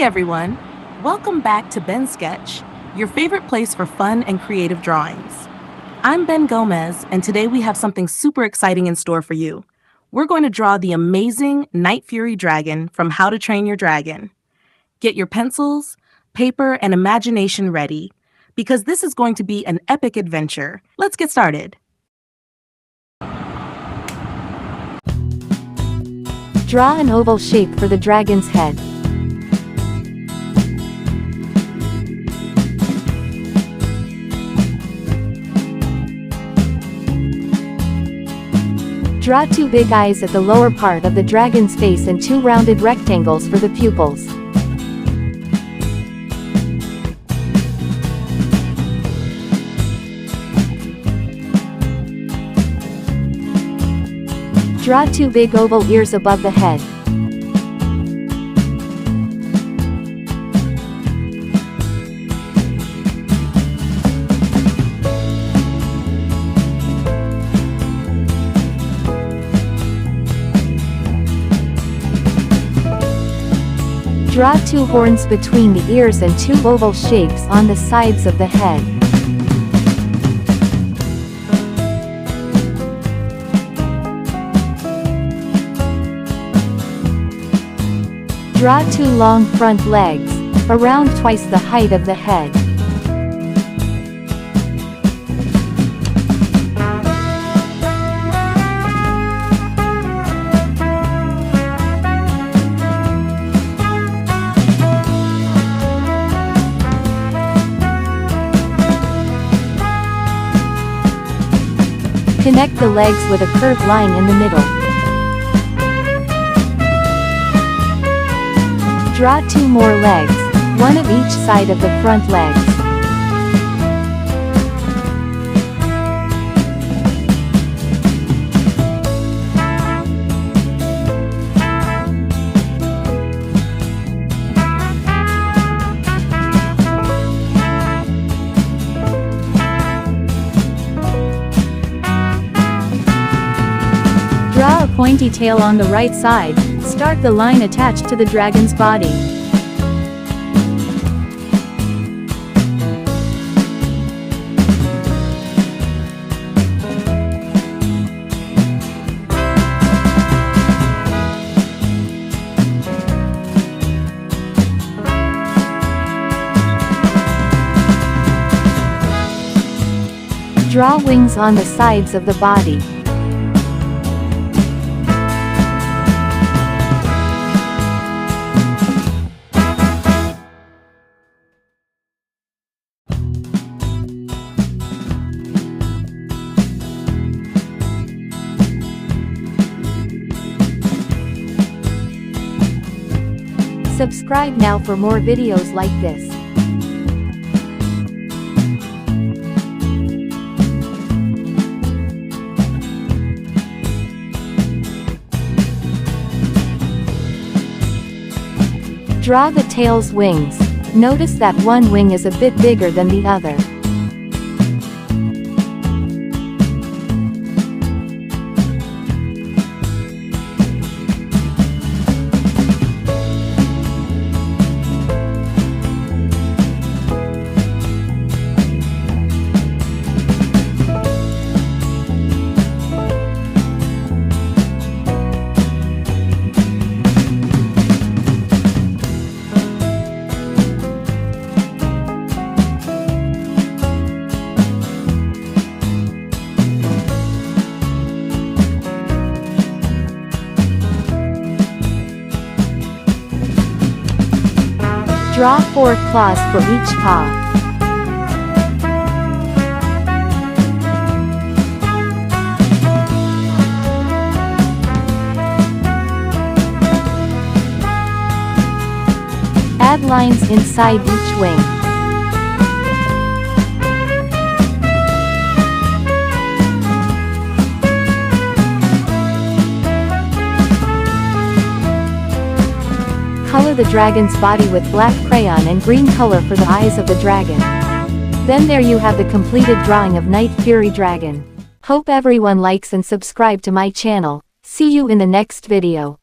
everyone, welcome back to Ben Sketch, your favorite place for fun and creative drawings. I'm Ben Gomez, and today we have something super exciting in store for you. We're going to draw the amazing Night Fury Dragon from How to Train Your Dragon. Get your pencils, paper, and imagination ready, because this is going to be an epic adventure. Let's get started. Draw an oval shape for the dragon's head. Draw two big eyes at the lower part of the dragon's face and two rounded rectangles for the pupils. Draw two big oval ears above the head. Draw two horns between the ears and two oval shapes on the sides of the head. Draw two long front legs, around twice the height of the head. Connect the legs with a curved line in the middle. Draw two more legs, one of each side of the front legs. Draw a pointy tail on the right side. Start the line attached to the dragon's body. Draw wings on the sides of the body. Subscribe now for more videos like this. Draw the tail's wings. Notice that one wing is a bit bigger than the other. Draw 4 claws for each paw. Add lines inside each wing. Color the dragon's body with black crayon and green color for the eyes of the dragon. Then there you have the completed drawing of Night Fury Dragon. Hope everyone likes and subscribe to my channel. See you in the next video.